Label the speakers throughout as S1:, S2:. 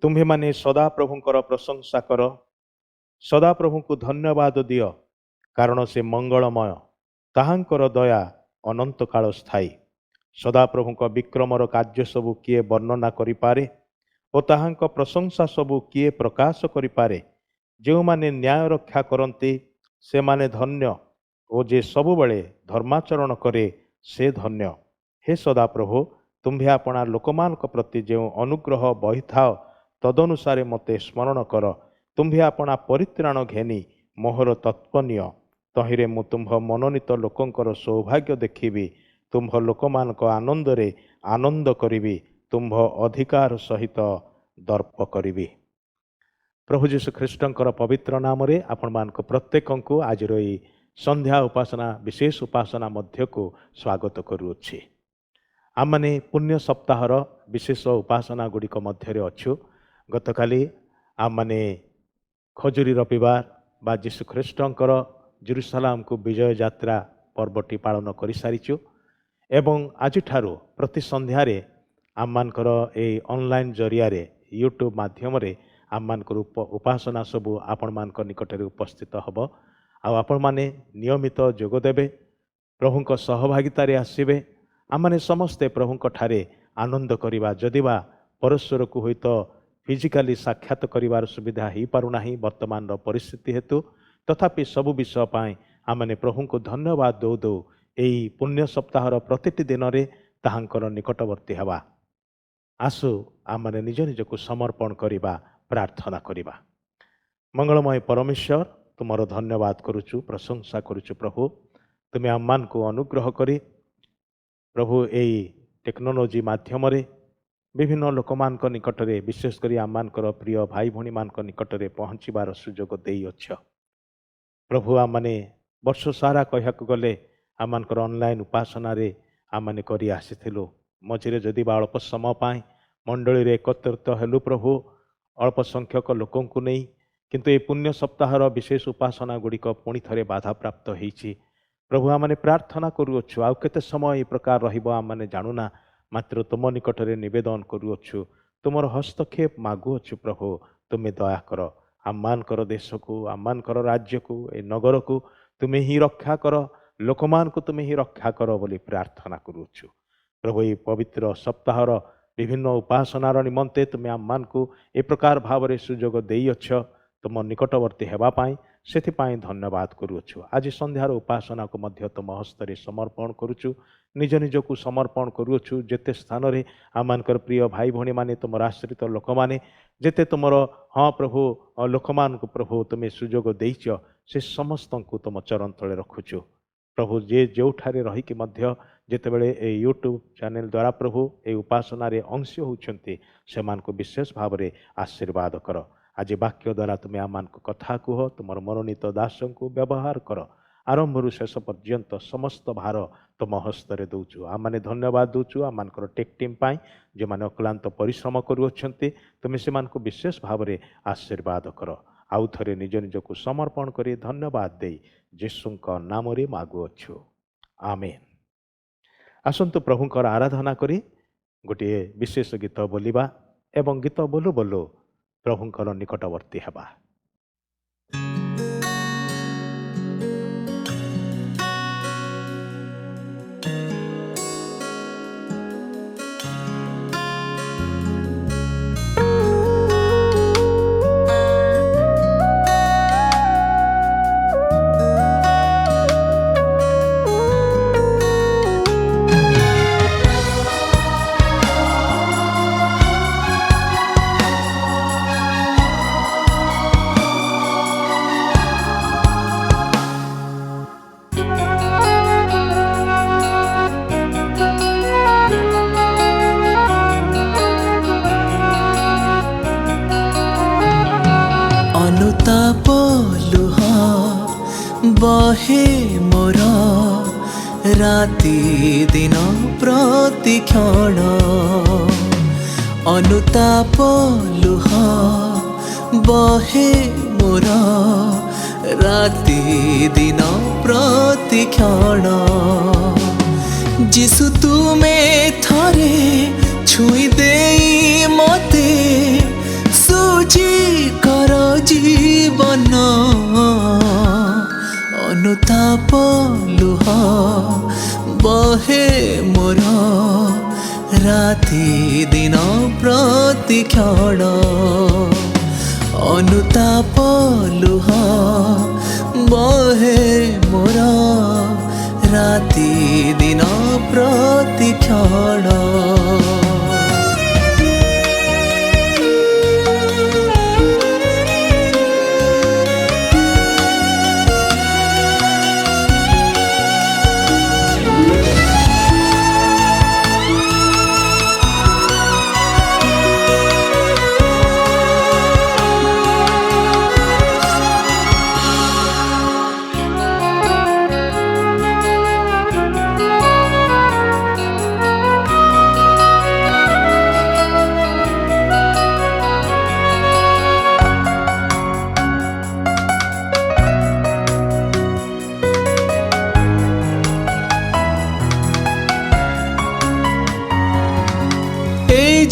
S1: तुम्हेमाने सदाप्रभुंकर प्रशंसा कर, सदाप्रभुଙ୍କୁ धन्यवाद दियो, कारण से मंगलमय, ताहांकर दया अनंत काल स्थायी। सदाप्रभुଙ୍କ विक्रमर कार्य सबु किए वर्णना करिपारे ओ ताहांक प्रशंसा सबु किए प्रकाश करिपारे। जो माने न्याय रक्षा करती से माने धन्य, ओ जे सबुबले धर्माचरण करे से धन्य। हे सदाप्रभु, तुम्भे आपणा लोकमानक प्रति जो अनुग्रह बही थाओ तदनुसारे मते स्मरण कर। तुम्भे आपणा परित्राण घेनी मोहर तत्पनीय, तहिरे मु तुम्भ मनोनीत लोकंकर सौभाग्य देखिबी। तुम्भ लोकमानक आनंदरे आनंद करिबी, तुम्भ अधिकार सहित दर्प करिबी। प्रभु जीशु ख्रीष्टंकर पवित्र नाम रे आपण मानक प्रत्येकंकु आज रही संध्या उपासना विशेष उपासना मध्य को स्वागत करुछि। आम माने पुण्य सप्ताहर विशेष उपासना गुड़िक मध्य अच्छु। गतकाली आम माने खजुरी रविवार बा जीशु ख्रीष्टंकर जेरुसलाम को विजय यात्रा पर्वटी पालन कर सारीचु एवं आज ठारू प्रति संध्यारे आम मानकर ए ऑनलाइन जरिया रे यूट्यूब माध्यम रे आम मानकर उपासना सबू आपण मानक निकटरे उपस्थित हब। आपण माने नियमित जोग देबे, प्रभुंक सहभागितारे आसीबे। आम माने समस्ते प्रभुंक ठारे आनंद करिबा। जदिबा परस्पर को होइत फिजिकाली साक्षात करिवार सुविधा ही पारुना वर्तमान परिस्थिति हेतु, तथापि सबु विषय पाई आम माने प्रभुंक धन्यवाद दौ दौ एई पुण्य सप्ताहर प्रतिटी दिन रे ताहांकर निकटवर्ती हवा। आसु आम माने निज निज को समर्पण करिबा, प्रार्थना करिबा। मंगलमय परमेश्वर, तुमर धन्यवाद करुचु, प्रशंसा करुचु। प्रभु, तुम्हें आम मान को अनुग्रह करी प्रभु एई टेक्नोलोजी माध्यम रे विभिन्न लोकमान निकटरे विशेषकर आम मानकर प्रिय भाई भणी मान निकटरे पहुँचबार सुजोग देई अच्छ। प्रभु आम माने वर्ष सारा कहक गले आम मानकर ऑनलाइन उपासना रे आम माने करी आसीथिलु। मझिरे जदि अल्प समय पाई मंडली रे एकत्रित हेलु प्रभु अल्प संख्यक लोकों को नहीं, किंतु ये पुण्य सप्ताहर विशेष उपासना गुड़िक पुणी थे बाधा प्राप्त होईछि। प्रभु आम प्रार्थना करुअछु, आउ केते समय ये प्रकार रहिबो आम माने जानुना, मात्र तुम निकटरे निवेदन करुअछु, तुमर हस्तक्षेप मागुअछु। प्रभु तुम्हें दया कर, आम मानकर देश को, आम मानकर राज्य को, ए नगर को तुम्हें ही रक्षा कर, लोकमान को तुम्हें ही रक्षा कर बोली प्रार्थना करुअछु। प्रभु ये पवित्र सप्ताहर विभिन्न उपासनार निमंते तुम्हें आम मान को ए प्रकार भाव में सुजोग देइअछ। तुम निकटवर्ती हेबापाई सेथिपाई धन्यवाद करुअछु। आज संध्यार उपासना को मध्य तुम हस्तरे समर्पण करुचु, निज निज को समर्पण करुअछु। जेते स्थान रे आम मानकर प्रिय भाई भणी माने तुम आश्रित लोक माने जेते तुमर हाँ प्रभु लोकमान को प्रभु तुम्हें सुजोग देइछ, से समस्त को तुम चरण तले रखुचु। प्रभु जे जो ठारे रहीकि मध्य जेतेबेले ए यूट्यूब चैनल द्वारा प्रभु ए उपासना रे अंश होउछन्ति सेमान को विशेष भाव रे आशीर्वाद कर। आज वाक्य द्वारा तुम्हें आम मान को कथा कुह, तुमर मनोनीत दास को व्यवहार कर। आरंभ शेष पर्यंत समस्त भार तुम हस्तरे दौचु। आम माने धन्यवाद दौचु आम मानकर टेक टीम पाई जो माने अक्लांत परिश्रम करुअछन्ति, तुम से विशेष भाव रे आशीर्वाद कर। आउ थरे निज निज को समर्पण करी धन्यवाद दे यीशुंक नाम रे मागुअछु, आमेन। आसंतु प्रभुंकर आराधना करी गोटे विशेष गीत बोलिबा एवं गीत बोलु बोलु प्रभुंकर निकटवर्ती हेबा।
S2: अनुताप लुह बहे मोर राति दिन प्रतिक्षण, अनुताप लुह बहे मोर राति दिन प्रतिक्षण। जिसु तुमे थरे छुई देई मते ସୁଜି କର ଜୀବନ ଅନୁତାପ ଲୁହ ବହେ ମୋର ରାତି ଦିନ ପ୍ରତିକ୍ଷଣ ଅନୁତାପ ଲୁହ ବହେ ମୋର ରାତି ଦିନ ପ୍ରତିକ୍ଷଣ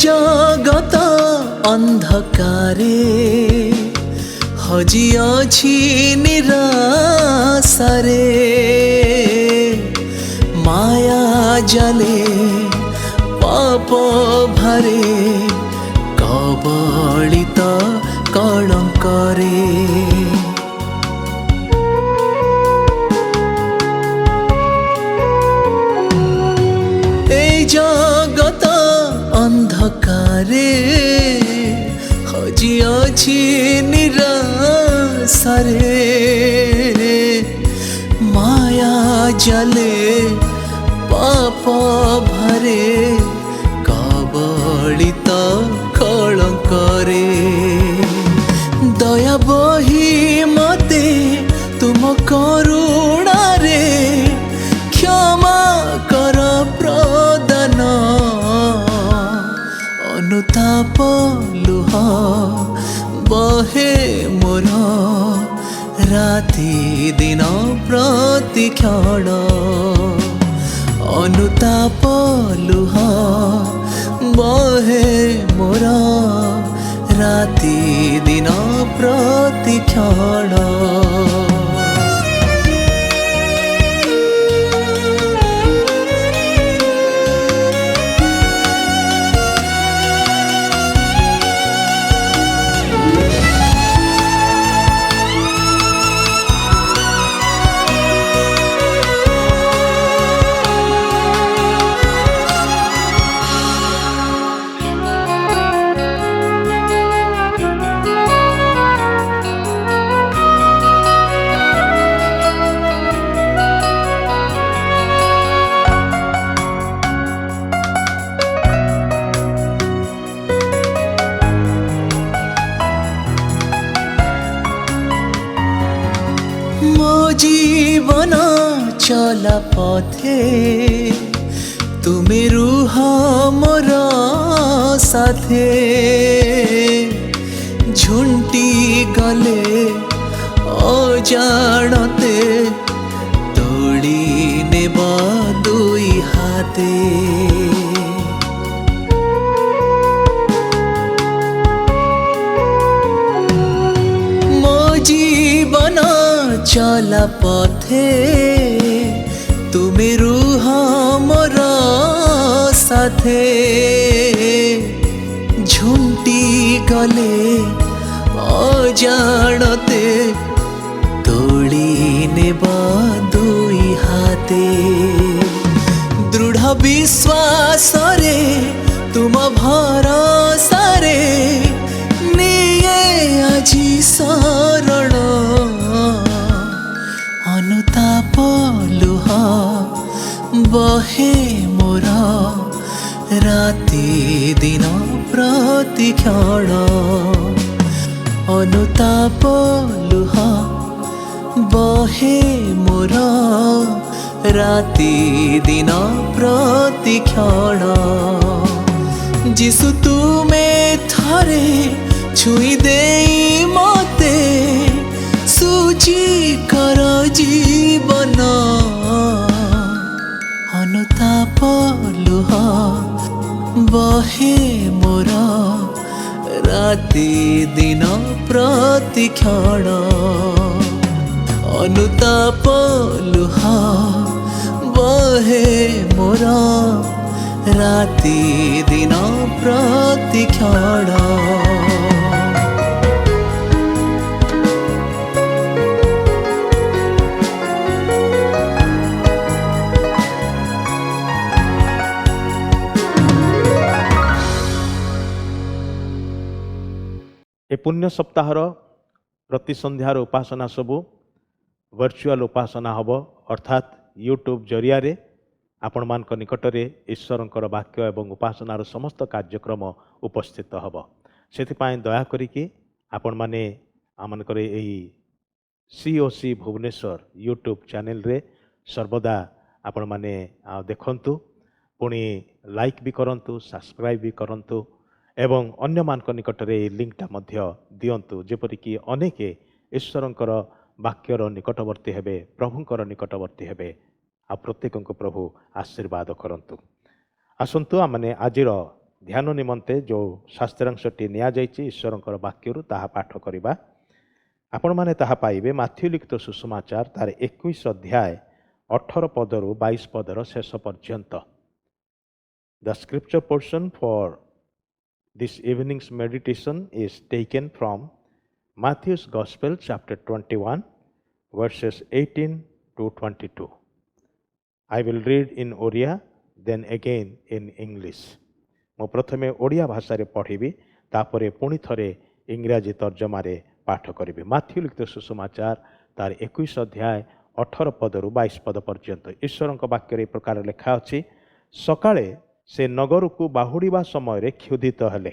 S2: জগত অন্ধকারে হজি অছি নিরাশারে মায়া জালে পাপ ভারে কবলিত কলঙ্করে এই জগত ଅନ୍ଧକାରେ ହଜି ଅଛି ନିରାଶାରେ ମାୟା ଜାଲେ ପାପ ଭାରେ କବଳିତ କଳଙ୍କରେ ଦୟା ବହି ମତେ ତୁମ କରୁଣାରେ କ୍ଷମା କର ପ୍ରଦାନ ଅନୁତାପ ଲୁହ ବହେ ମୋର ରାତି ଦିନ ପ୍ରତିକ୍ଷଣ ଅନୁତାପ ଲୁହ ବହେ ମୋର ରାତି ଦିନ ପ୍ରତିକ୍ଷଣ ମୋ ଜୀବନ ଚଲା ପଥେ ତୁମେ ରୁହ ମୋର ସାଥେ ଝୁଣ୍ଟି ଗଲେ ଅଜାଣତେ ତୋଳି ନେବ ଦୁଇ ହାତେ জীবন চলা পথে তুমি রুহ মোর সাথে ঝুঁটি গলে অজাণতে তোলি নেব দুই হাতে দৃঢ় বিশ্বাসরে তুম ভরসারে নিয়ে আজি শরণ অনুতাপ লুহ বহে মোর রাতি দিন प्रतिक्षण अनुताप लुह बहे मोर राति दिन प्रतिक्षण जिसु तुमे थरे छुई दे मते सूची कर जीवन अनुताप लुह बहे मोर ରାତି ଦିନ ପ୍ରତିକ୍ଷଣ ଅନୁତାପ ଲୁହ ବହେ ମୋର ରାତି ଦିନ ପ୍ରତିକ୍ଷଣ
S1: ए पुण्य सप्ताहर प्रति संध्यार उपासना सबू वर्चुअल उपासना हब अर्थात यूट्यूब जरिया आपण मान निकटरे ईश्वरंकर वाक्य एवं उपासनार समस्त कार्यक्रम उपस्थित हब से दया करिकी आपण माने आमनकर एही COC भुवनेश्वर यूट्यूब चैनल रे सर्वदा आपण माने देखंतु पुणी लाइक भी करंतु सब्सक्राइब भी करंतु एवं अन्य मानक निकटरे लिंकटा मध्य दियंतु जेपरिकी अनेक ईश्वरंकर वाक्यर निकटवर्ती हेबे प्रभुंकर निकटवर्ती हेबे आ प्रत्येक प्रभु आशीर्वाद करंतु। आसंतु आमने आजिर ध्यान निमंते जो शास्त्रांशटी निया जाइछि ईश्वरंकर वाक्यरु ताहा पाठ करिबा। आपण माने ताहा पाइबे माथ्यू लिखित सुसमाचार तार 21 अध्याय 18 पदरु 22 पदर शेष पर्यंत। The scripture portion for this evening's meditation is taken from Matthew's Gospel chapter 21 verses 18 to 22. I will read in Oriya then again in English. मो प्रथमे ओडिया भाषा रे पढ़िबी तापरे पुणी थरे इंग्राजी तर्जमा रे पाठ करिबी। माथ्यू लिखित सुसमाचार तार 21 अध्याय 18 पदरु 22 पद पर्यंत ईश्वरंक वाक्य रे प्रकार लेखा अछि। सकाळे से नगर को बाहुड़वा समय क्षुधित हेले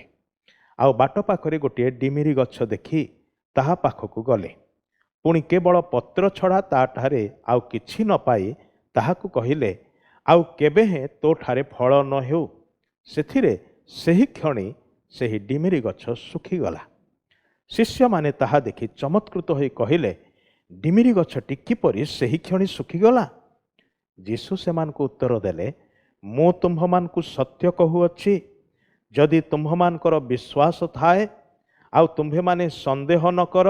S1: आउ बाट पाखरे गोटे डिमिरी गछ देखी ताहा पाखक गले पुणी केवल पत्र छड़ा ताठारे आउ किछि न पाई ताहाकु कहिले आउ केबे हे तो ठारे फल न हेउ सेथिरे सेही क्षणी सेही डिमिरी गछ सुखीगला। शिष्य माने ताहा देखि चमत्कृत होई कहिले डिमिरी गछटी किपरि सेही क्षणी सुखीगला। यीशु सेमानकु उत्तर देले मु तुम्भमानकु सत्य कहुअछि जदि तुम्भमानकर विश्वास थाए आउ तुम्भे माने संदेह न कर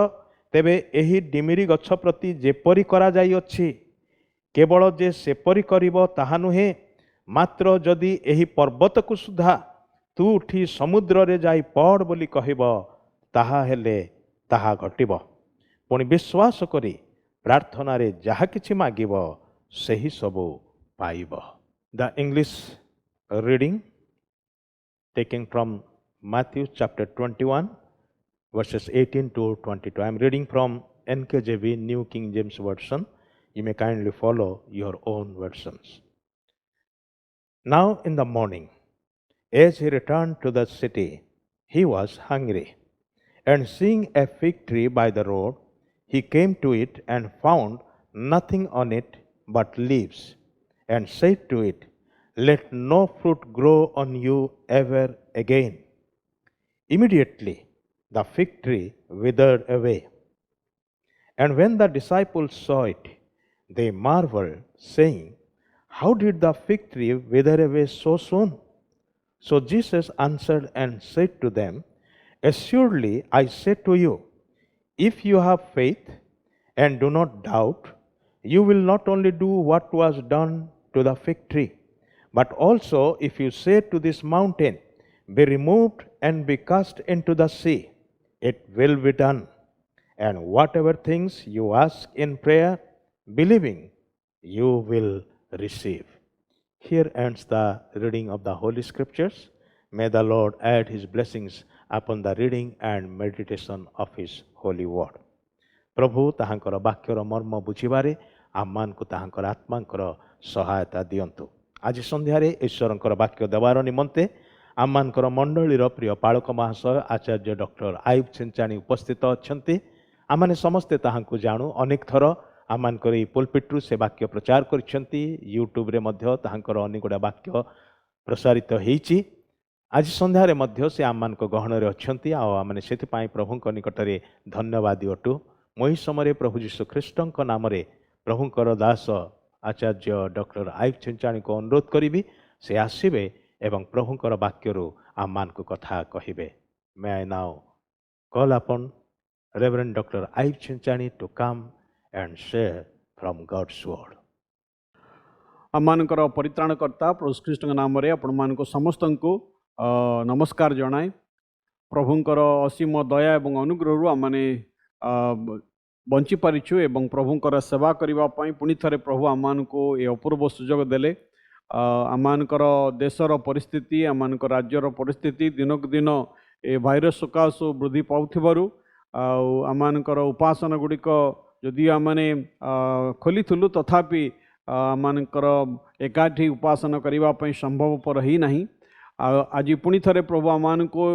S1: तेबे एही डिमिरी गछ प्रति जेपरि करा जाई अछि केवल जे सेपरि करिवो ताहा नुहे मात्र जदि एही पर्वत को सुधा तू उठी समुद्र रे जाई पड़ बोली कहिबो ताहा हेले ताहा घटिबो पुणी विश्वास करी प्रार्थना रे जाहा किछि मागिबो सेही सबु पाइबो। The English reading taken from Matthew chapter 21 verses 18 to 22. I am reading from NKJV New King James Version. You may kindly follow your own versions. Now in the morning, as he returned to the city, he was hungry. And seeing a fig tree by the road, he came to it and found nothing on it but leaves, and said to it, Let no fruit grow on you ever again. Immediately the fig tree withered away. And when the disciples saw it, they marveled, saying, How did the fig tree wither away so soon? So Jesus answered and said to them, Assuredly I say to you, if you have faith and do not doubt, you will not only do what was done to the fig tree, but also if you say to this mountain, Be removed and be cast into the sea, it will be done. And whatever things you ask in prayer, believing, you will receive. Here ends the reading of the Holy Scriptures. May the Lord add His blessings upon the reading and meditation of His holy word. प्रभु ताहांकर वाक्यर मर्म बुझिबारे आम्मानकु ताहांकर आत्मांकर सहायता दियंतु। आज संध्यारे ईश्वरंकर वाक्य देवार निमंते आम्मानकर मंडलीर प्रिय पालक महाशय आचार्य doctor Ayub छिंचाणी उपस्थित अछंती। आमाने समस्ते ताहांकु जाणु अनेक थर आमानकर ई पुलपिट्रु से वाक्य प्रचार करिसेंती। यूट्यूब रे मध्य ताहांकर अनेक गुडा वाक्य प्रसारित हेइची। आज संध्यारे मध्य से आम्मानक गहणरे अछंती आ आमाने सेथिपाई प्रभुंक निकटरे धन्यवादी अटु। मोहि समय प्रभु जीशु ख्रीष्टंक नामरे प्रभुंकर दास आचार्य डॉक्टर आयुब छिंचाणी को अनुरोध करी से आसबे एवं प्रभुंकर वाक्यरु आम्मानकु कथा कहिबे। May I now call upon Reverend Dr. Ayub Chinchani to come and share from God's word.
S3: आमମାନଙ୍କର ପରିତ୍ରାଣକର୍ତ୍ତା ପ୍ରଭୁ ଖ୍ରୀଷ୍ଟଙ୍କ ନାମରେ ଆପଣମାନଙ୍କୁ ସମସ୍ତଙ୍କୁ ନମସ୍କାର ଜଣାଏ। ପ୍ରଭୁଙ୍କର ଅସୀମ ଦୟା ଏବଂ ଅନୁଗ୍ରହରୁ ଆମମାନେ ବଞ୍ଚିପାରିଛୁ ଏବଂ ପ୍ରଭୁଙ୍କର ସେବା କରିବା ପାଇଁ ପୁଣି ଥରେ ପ୍ରଭୁ ଆମମାନଙ୍କୁ ଏ ଅପୂର୍ବ ସୁଯୋଗ ଦେଲେ। ଆମମାନଙ୍କର ଦେଶର ପରିସ୍ଥିତି, ଆମମାନଙ୍କ ରାଜ୍ୟର ପରିସ୍ଥିତି ଦିନକୁ ଦିନ ଏ ଭାଇରସ୍ ସକାଶୁ ବୃଦ୍ଧି ପାଉଥିବାରୁ ଆଉ ଆମମାନଙ୍କର ଉପାସନା ଗୁଡ଼ିକ ଯଦି ଆମମାନେ ଖୋଲିଥିଲୁ ତଥାପି ଆମମାନଙ୍କର ଏକାଠି ଉପାସନା କରିବା ପାଇଁ ସମ୍ଭବପର ହେଇନାହିଁ। ଆଜି ପୁଣି ଥରେ ପ୍ରଭୁ ଆମମାନଙ୍କୁ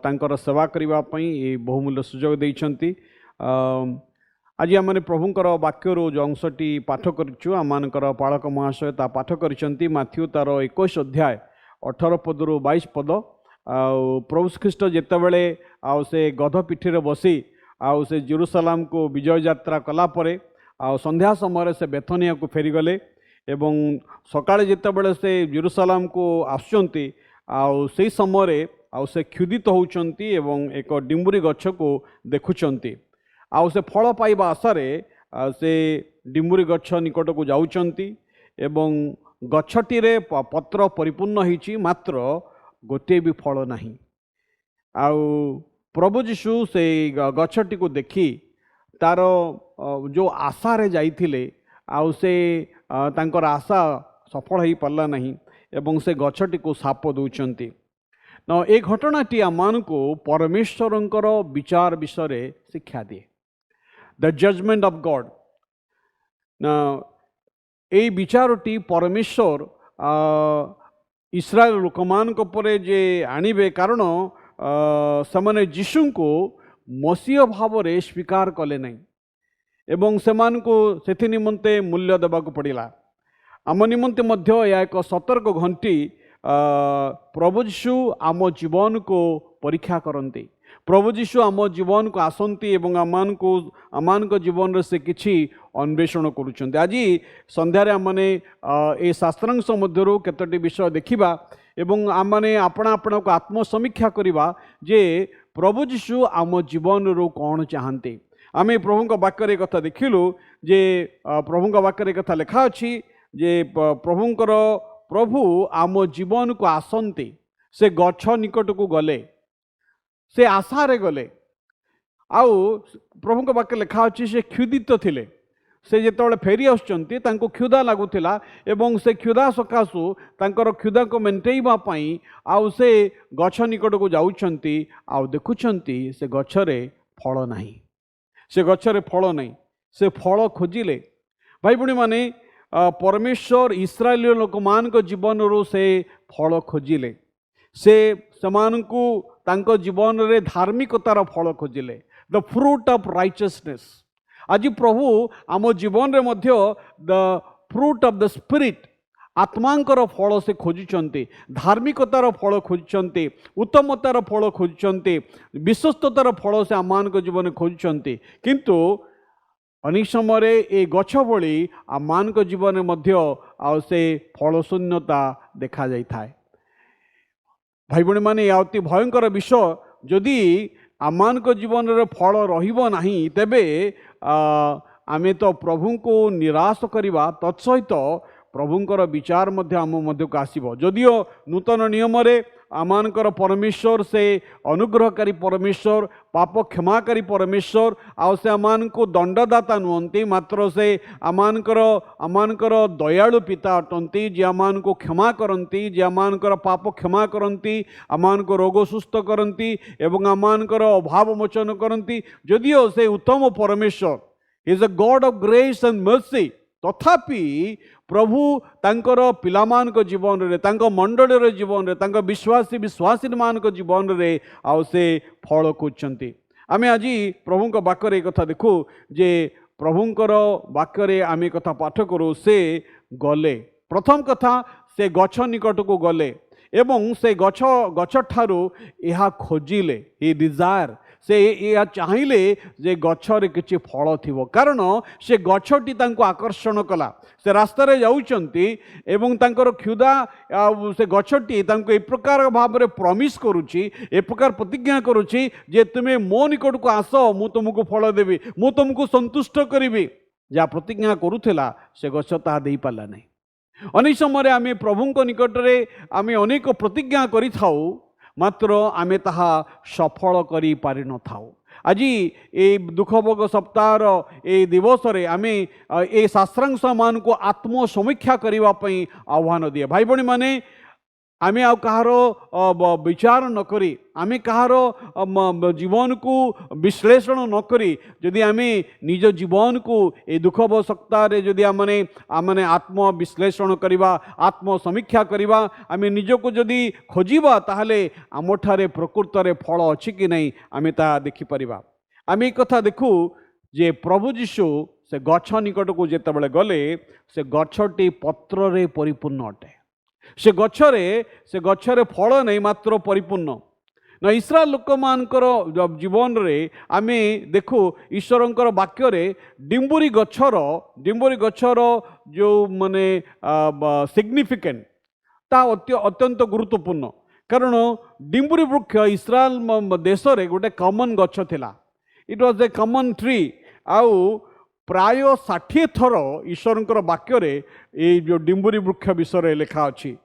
S3: ତାଙ୍କର ସେବା କରିବା ପାଇଁ ଏ ବହୁମୂଲ୍ୟ ସୁଯୋଗ ଦେଇଛନ୍ତି। ଆଜି ଆମେ ପ୍ରଭୁଙ୍କର ବାକ୍ୟରୁ ଯେଉଁ ଅଂଶଟି ପାଠ କରିଛୁ, ଆମମାନଙ୍କର ପାଳକ ମହାଶୟ ତା ପାଠ କରିଛନ୍ତି ମାଥ୍ୟୁ ତାର 21 ଅଧ୍ୟାୟ 18 ପଦରୁ 22 ପଦ। ଆଉ ପ୍ରଭୁ ଖ୍ରୀଷ୍ଟ ଯେତେବେଳେ ଆଉ ସେ ଗଧ ପିଠିରେ ବସି ଆଉ ସେ ଜେରୁସାଲାମକୁ ବିଜୟ ଯାତ୍ରା କଲା ପରେ ଆଉ ସନ୍ଧ୍ୟା ସମୟରେ ସେ ବେଥନିଆକୁ ଫେରିଗଲେ ଏବଂ ସକାଳେ ଯେତେବେଳେ ସେ ଜେରୁସାଲାମକୁ ଆସୁଛନ୍ତି ଆଉ ସେହି ସମୟରେ ଆଉ ସେ କ୍ଷୁଧିତ ହେଉଛନ୍ତି ଏବଂ ଏକ ଡିମ୍ବୁରି ଗଛକୁ ଦେଖୁଛନ୍ତି। ଆଉ ସେ ଫଳ ପାଇବା ଆଶାରେ ସେ ଡିମ୍ବୁରି ଗଛ ନିକଟକୁ ଯାଉଛନ୍ତି ଏବଂ ଗଛଟିରେ ପତ୍ର ପରିପୂର୍ଣ୍ଣ ହେଇଛି, ମାତ୍ର ଗୋଟିଏ ବି ଫଳ ନାହିଁ। ଆଉ ପ୍ରଭୁ ଯୀଶୁ ସେଇ ଗଛଟିକୁ ଦେଖି ତାର ଯେଉଁ ଆଶାରେ ଯାଇଥିଲେ ଆଉ ସେ ତାଙ୍କର ଆଶା ସଫଳ ହେଇପାରିଲା ନାହିଁ ଏବଂ ସେ ଗଛଟିକୁ ଶାପ ଦେଉଛନ୍ତି। ଏ ଘଟଣାଟି ଆମମାନଙ୍କୁ ପରମେଶ୍ୱରଙ୍କର ବିଚାର ବିଷୟରେ ଶିକ୍ଷା ଦିଏ। ଦ ଜଜମେଣ୍ଟ ଅଫ୍ ଗଡ୍। ଏଇ ବିଚାରଟି ପରମେଶ୍ୱର ଇସ୍ରାଏଲ ଲୋକମାନଙ୍କ ଉପରେ ଯେ ଆଣିବେ, କାରଣ ସେମାନେ ଯୀଶୁଙ୍କୁ ମସିହ ଭାବରେ ସ୍ୱୀକାର କଲେ ନାହିଁ ଏବଂ ସେମାନଙ୍କୁ ସେଥି ନିମନ୍ତେ ମୂଲ୍ୟ ଦେବାକୁ ପଡ଼ିଲା। ଆମ ନିମନ୍ତେ ମଧ୍ୟ ଏହା ଏକ ସତର୍କ ଘଣ୍ଟି। ପ୍ରଭୁ ଯୀଶୁ ଆମ ଜୀବନକୁ ପରୀକ୍ଷା କରନ୍ତି। ପ୍ରଭୁ ଯୀଶୁ ଆମ ଜୀବନକୁ ଆସନ୍ତି ଏବଂ ଆମମାନଙ୍କ ଜୀବନରେ ସେ କିଛି ଅନ୍ୱେଷଣ କରୁଛନ୍ତି। ଆଜି ସନ୍ଧ୍ୟାରେ ଆମମାନେ ଏ ଶାସ୍ତ୍ରାଂଶ ମଧ୍ୟରୁ କେତୋଟି ବିଷୟ ଦେଖିବା ଏବଂ ଆମମାନେ ଆପଣାକୁ ଆତ୍ମସମୀକ୍ଷା କରିବା ଯେ ପ୍ରଭୁ ଯୀଶୁ ଆମ ଜୀବନରୁ କ'ଣ ଚାହାନ୍ତି। ଆମେ ପ୍ରଭୁଙ୍କ ବାକ୍ୟରେ କଥା ଦେଖିଲୁ ଯେ ପ୍ରଭୁଙ୍କ ବାକ୍ୟରେ କଥା ଲେଖା ଅଛି ଯେ ପ୍ରଭୁ ଆମ ଜୀବନକୁ ଆସନ୍ତି। ସେ ଗଛ ନିକଟକୁ ଗଲେ, ସେ ଆଶାରେ ଗଲେ। ଆଉ ପ୍ରଭୁଙ୍କ ବାକ୍ୟ ଲେଖା ଅଛି ସେ କ୍ଷୁଧିତ ଥିଲେ। ସେ ଯେତେବେଳେ ଫେରି ଆସୁଛନ୍ତି ତାଙ୍କୁ କ୍ଷୁଧା ଲାଗୁଥିଲା ଏବଂ ସେ କ୍ଷୁଧା ସକାଶୁ ତାଙ୍କର କ୍ଷୁଧାକୁ ମେଣ୍ଟେଇବା ପାଇଁ ଆଉ ସେ ଗଛ ନିକଟକୁ ଯାଉଛନ୍ତି ଆଉ ଦେଖୁଛନ୍ତି ସେ ଗଛରେ ଫଳ ନାହିଁ। ସେ ଗଛରେ ଫଳ ନାହିଁ। ସେ ଫଳ ଖୋଜିଲେ। ଭାଇ ଭଉଣୀମାନେ, ପରମେଶ୍ୱର ଇସ୍ରାଏଲୀୟ ଲୋକମାନଙ୍କ ଜୀବନରୁ ସେ ଫଳ ଖୋଜିଲେ। ସେମାନଙ୍କୁ ତାଙ୍କ ଜୀବନରେ ଧାର୍ମିକତାର ଫଳ ଖୋଜିଲେ, ଦ ଫ୍ରୁଟ୍ ଅଫ୍ ରାଇଚସନେସ୍। ଆଜି ପ୍ରଭୁ ଆମ ଜୀବନରେ ମଧ୍ୟ ଦ ଫ୍ରୁଟ୍ ଅଫ୍ ଦ ସ୍ପିରିଟ୍, ଆତ୍ମାଙ୍କର ଫଳ ସେ ଖୋଜୁଛନ୍ତି, ଧାର୍ମିକତାର ଫଳ ଖୋଜୁଛନ୍ତି, ଉତ୍ତମତାର ଫଳ ଖୋଜୁଛନ୍ତି, ବିଶ୍ୱସ୍ତତାର ଫଳ ସେ ଆମମାନଙ୍କ ଜୀବନରେ ଖୋଜୁଛନ୍ତି। କିନ୍ତୁ ଅନେକ ସମୟରେ ଏ ଗଛ ଭଳି ଆମମାନଙ୍କ ଜୀବନରେ ମଧ୍ୟ ଆଉ ସେ ଫଳ ଶୂନ୍ୟତା ଦେଖାଯାଇଥାଏ। ଭାଇ ଭଉଣୀମାନେ, ଏହା ଅତି ଭୟଙ୍କର ବିଷୟ। ଯଦି ଆମମାନଙ୍କ ଜୀବନରେ ଫଳ ରହିବ ନାହିଁ ତେବେ ଆମେ ତ ପ୍ରଭୁଙ୍କୁ ନିରାଶ କରିବା, ତତ୍ସହିତ ପ୍ରଭୁଙ୍କର ବିଚାର ମଧ୍ୟ ଆମ ମଧ୍ୟକୁ ଆସିବ। ଯଦିଓ ନୂତନ ନିୟମରେ ଆମମାନଙ୍କର ପରମେଶ୍ୱର ସେ ଅନୁଗ୍ରହକାରୀ ପରମେଶ୍ୱର, ପାପ କ୍ଷମାକାରୀ ପରମେଶ୍ୱର, ଆଉ ସେ ଆମମାନଙ୍କୁ ଦଣ୍ଡଦାତା ନୁହନ୍ତି, ମାତ୍ର ସେ ଆମମାନଙ୍କର ଦୟାଳୁ ପିତା ଅଟନ୍ତି, ଯିଏ ଆମମାନଙ୍କୁ କ୍ଷମା କରନ୍ତି, ଯିଏ ଆମମାନଙ୍କର ପାପ କ୍ଷମା କରନ୍ତି, ଆମମାନଙ୍କ ରୋଗ ସୁସ୍ଥ କରନ୍ତି ଏବଂ ଆମମାନଙ୍କର ଅଭାବ ମୋଚନ କରନ୍ତି। ଯଦିଓ ସେ ଉତ୍ତମ ପରମେଶ୍ୱର, ଇଜ୍ ଅ god of grace and mercy, ତଥାପି ପ୍ରଭୁ ତାଙ୍କର ପିଲାମାନଙ୍କ ଜୀବନରେ, ତାଙ୍କ ମଣ୍ଡଳୀର ଜୀବନରେ, ତାଙ୍କ ବିଶ୍ୱାସୀମାନଙ୍କ ଜୀବନରେ ଆଉ ସେ ଫଳ ଖୋଜୁଛନ୍ତି। ଆମେ ଆଜି ପ୍ରଭୁଙ୍କ ବାକ୍ୟରେ ଏ କଥା ଦେଖୁ ଯେ ପ୍ରଭୁଙ୍କର ବାକ୍ୟରେ ଆମେ କଥା ପାଠ କରୁ, ସେ ଗଲେ। ପ୍ରଥମ କଥା, ସେ ଗଛ ନିକଟକୁ ଗଲେ ଏବଂ ସେ ଗଛଠାରୁ ଏହା ଖୋଜିଲେ। ହି ଡିଜାୟାର, से या चाहिए जे गछरे किछि फल थिबो कारण से गछटी तांको आकर्षण कला से रास्तार जाउचंती एवं तांकर क्षुधा से गछटी तांको ए प्रकार भाव में प्रमिस करुची ए प्रकार प्रतिज्ञा करुची जे तुमे मो निकट को आस मु तुमको फल देवी मु तुमको संतुष्ट करिवि जा प्रतिज्ञा करुथिला से गछ ताहा देई पाला नहीं। अनेक समय आम प्रभु निकट में आम अनेक प्रतिज्ञा करि थाउ मात्र आम ताहा सफल करि पारि न थाउ। आज ये दुखभोग सप्ताह ए दिवस रे आम ए शास्त्रांश मान को आत्मसमीक्षा करने आह्वान दिए। भाई भणी माने आम आ कहार विचार नकरी आम कहार जीवन को विश्लेषण नकरी जदि आम निज जीवन को ए दुखभ सप्ताह जदि आमने आत्म विश्लेषण करवा आत्मसमीक्षा करवा आम निजको जदि खोजा ताहले आमठारे प्रकृत रे फल अच्छी कि नहीं आम ता देखिपर। आम एक कथा देखू जे प्रभु जीशु से गछ निकट को जितेबाला गले से गछटी पत्र रे परिपूर्ण अटे से गछरे फल नहीं मात्र परिपूर्ण न इस्राएल लोक मानकर जीवन रे आमे देखू ईश्वरंकर वाक्य रे डिम्बुरी गछर जो माने सिग्निफिकेंट ता अत्यंत गुरुत्वपूर्ण कारण डिम्बुरी वृक्ष इस्राएल देश रे गोटे कॉमन गछ थिला। It was a common tree आउ प्राय 60 थर ईश्वरंकर वाक्य रे ये जो डिम्बुरी वृक्ष विषय लिखा अच्छी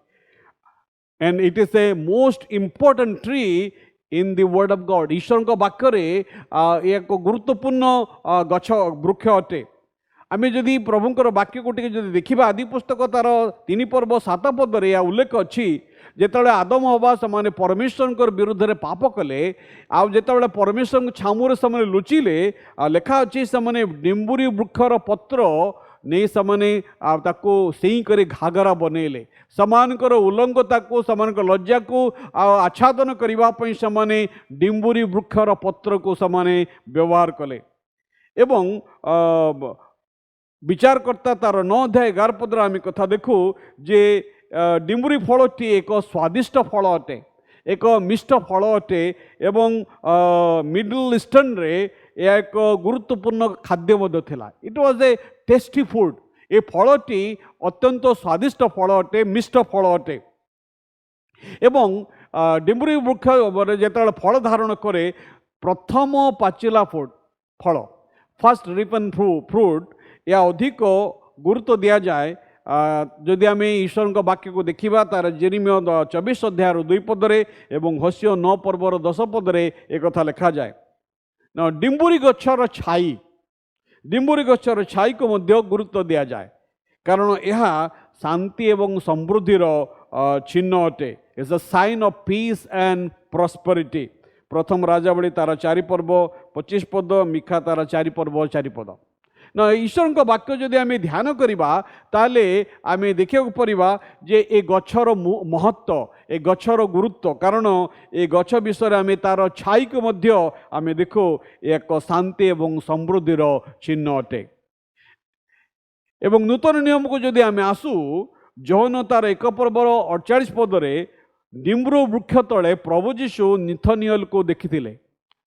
S3: and it is a most important tree in the word of God. ईश्वर का वाक्य रे एक गुरुत्वपूर्ण गछ वृक्ष अटे। आम जदि प्रभुंकर वाक्य को देखा आदि पुस्तक तार 3 पर्व 7 पद रे उल्लेख अच्छी जिते आदम हवा से परमेश्वर विरुद्ध में पाप कले आते परमेश्वर छामुरे से लुचिले लेखा अच्छी से डिम्बुरी वृक्षर पत्र नहीं से करी घागरा बनइले समानकर उल्लंघता को समान लज्जा को आच्छादन करने से डिम्बुरी वृक्षर पत्र को समाने व्यवहार कले एवं विचारकर्ता तार 9 अध्याय 11 पद आम कथा देखू जे डिम्बुरी फलटी एक स्वादिष्ट फल अटे एक मिष्ट फल अटे एवं मिडल ईस्टर्न रे यह एक गुरुत्वपूर्ण खाद्य मध्य थिला। It was a tasty food. ये फलटी अत्यंत स्वादिष्ट फल अटे मिष्ट फल अटे एवं डिम्बुरी वृक्ष जेते फल धारण करे प्रथम पाचिला फल फर्स्ट रिपन फ्रूट या अधिक गुरुत्व दिया जाए। जदि आम ईश्वर वाक्य को देखा तार जेरेमिया 24 अध्याय 2 पदरे एवं होसियो 9 पर्वर 10 पदरे एक कथा लिखा जाए न डिम्बुरी गछर छाई को मध्य गुरुत्व दिया जाए कारण यह शांति एवं समृद्धिर चिन्ह अटे। It's a sign of peace and prosperity. प्रथम राजावली तार 4 पर्व 25 पद मिखा तार 4 पर्व 4 पद न ईश्वर वाक्य जदि आम ध्यान करवा ताले आम देखा पड़ा जे ए गछर महत्व ए गछर गुरुत्व कारण ए गछ विषय आम तार छाई को मध्य आम देखो एक शांति एवं समृद्धिर चिन्ह अटे। एवं नूतन नियम को जदि आम आसू जौन तार 1 पर्वर 48 पदरे डिम्बुरू वृक्ष तले प्रभु जीशु निथनियल को देखी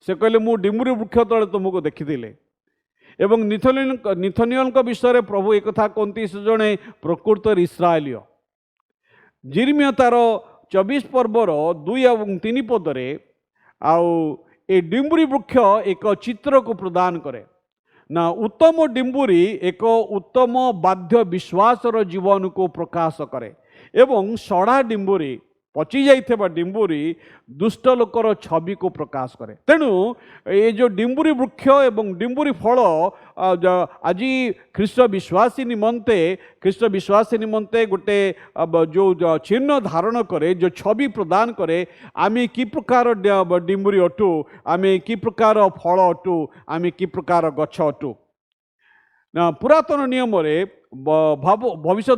S3: से कहले मु डिम्बुरू वृक्ष तले तुमको देखी एवं निथनियल विषय प्रभु एक कथा कहते से जड़े प्रकृत इस्राएलिय। जेरेमिया तार 24 पर्वर 2 और 3 पदरे आउ ए डिम्बुरी वृक्ष एक चित्र को प्रदान करे ना उत्तम डिम्बुरी एक उत्तम बाध्य विश्वासर जीवन को प्रकाश करे एवं सड़ा डिम्बुरी पची जाइथिबा डिम्बुरी दुष्ट लोकर छवि को प्रकाश करे। तेणु ये जो डिम्बुरी वृक्ष एवं डिम्बुरी फल आज ख्रीष्ट विश्वासी निमंते गोटे जो चिन्ह धारण करे जो छवि प्रदान करे आमे कि प्रकार डिम्बुरी अटू आमे कि प्रकार फल अटू आमे कि प्रकार गछ अटू। पुरातन नियम रे भविष्य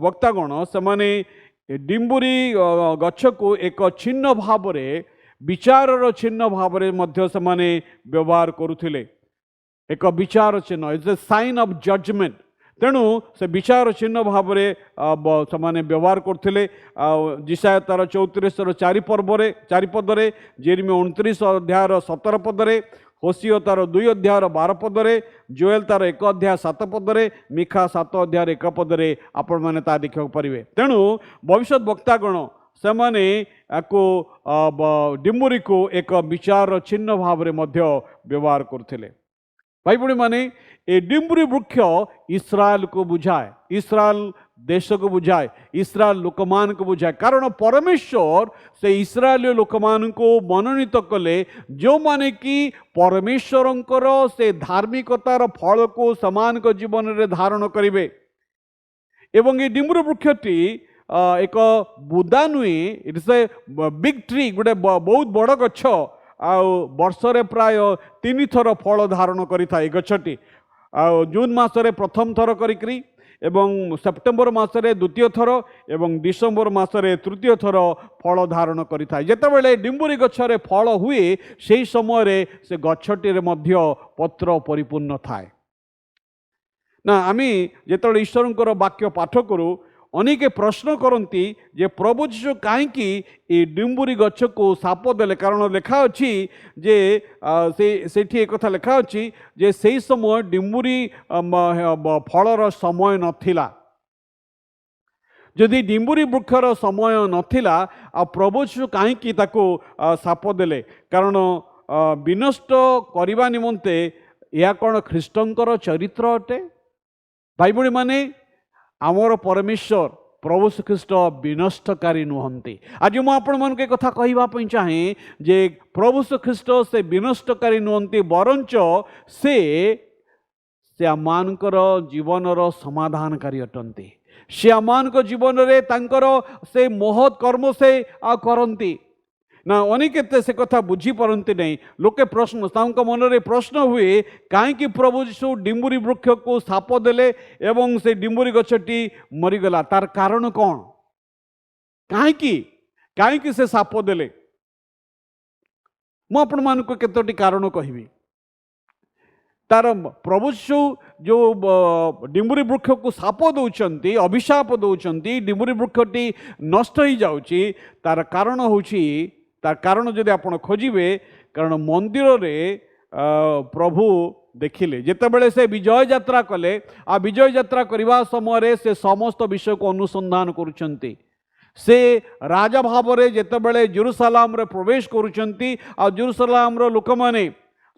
S3: वक्तागण से डिम्बुरी गछ को एक चिन्ह भाव विचारर चिन्ह भाव व्यवहार करुथिले एक विचार चिन्ह is a sign of judgement तेणु से विचार चिन्ह भाव से व्यवहार करते। जिसाया तार 34 चारि पदरे, जेरेमिया 29 अध्यायर 17 पदरे, होसियो तार 2 अध्यायर 12 पदरे, जोएल तार 1 अध्याय 7 पदरे, मिखा 7 अध्याय 1 पदरे आपण मैंने ता देखा पारे। तेणु भविष्य वक्तागण से माने डिम्बुरी को एक विचार चिन्ह भाव व्यवहार करते। भाई बड़ी माने ए डिम्बुरी वृक्ष इस्राएल को बुझाए, इस्राएल देश को बुझाए, इस्राएल लोक मान को बुझाए। कारण परमेश्वर से इस्राएल लोक मान को मनोनीत कले जो माने कि परमेश्वरंकर से धार्मिकतार फल को समान को जीवन रे धारण करिवे। एवं ये डिम्बुरी वृक्षटी एक बुदा नुहे, it is a big tree, गोटे बहुत बड़ गछ। वर्षरे प्राय 3 थर फल धारण करिथाए गछटी। जून मासरे प्रथम थर करिकरी, एवं सेप्टेम्बर मासरे द्वितीय थर, एवं डिसेम्बर मासरे तृतीय थर फल धारण करिथाए। जेतेबेले डिम्बुरी गछरे फल हुए सेही समय से गछटी रे मध्य पत्र परिपूर्ण थाए ना। आमी जेतेबेले ईश्वरंकर वाक्य पाठ करू अनेके प्रश्न करती जे प्रभु जीशु कहीं डिम्बुरी गछ को साप देले। कारण लेखा अच्छी जे से एक कथा लेखा अच्छी जे से समय डिम्बुरी फलर समय नथिला। जदि डिम्बुरी वृक्षर समय नथिला आ प्रभु जीशु कहीं ताको साप देले। कारण विनष्ट करने निमंते या कौन ख्रीष्टंकर चरित्र अटे। भाई बड़ी माने आमर परमेश्वर प्रभु श्रीकृष्ण विनष्टकारी नुहंती। आज मुझे आपण मन के कथा कहवाई चाहे जे प्रभु श्रीकृष्ण से विनष्टकारी नुहंती, बरंच से आमानकर जीवनर समाधानकारी अटंती। से आमानक जीवन रे तांकर से महत् कर्म से करती ना। अनेक से कथा बुझी पारती नहीं। लोके प्रश्न मन रे प्रश्न हुए कहीं प्रभु जीशु डिम्बुरी वृक्ष को साप देले एवं से डिम्बुरी गछटी मरीगला। तार कारण कौन? कहीं से साप देले? मु आपण मान को केतोटी कारण कहबी। तार प्रभु जीशु जो डिम्बुरी वृक्ष को साप दौरान अभिशाप दौरान डिम्बुरी वृक्षटी नष्ट हो जाउची। तार कारण होची, तार कारण जदि आपण खोजिबे, कारण मंदिर रे प्रभु देखिले जेतेबेले से विजय यात्रा कले। आ विजय यात्रा करबा समय से समस्त विषय को अनुसंधान करुचंती। से राजा भाव रे जेतेबेले जेरूसलाम रे प्रवेश करुचंती। आ जेरूसलाम रो लोक माने,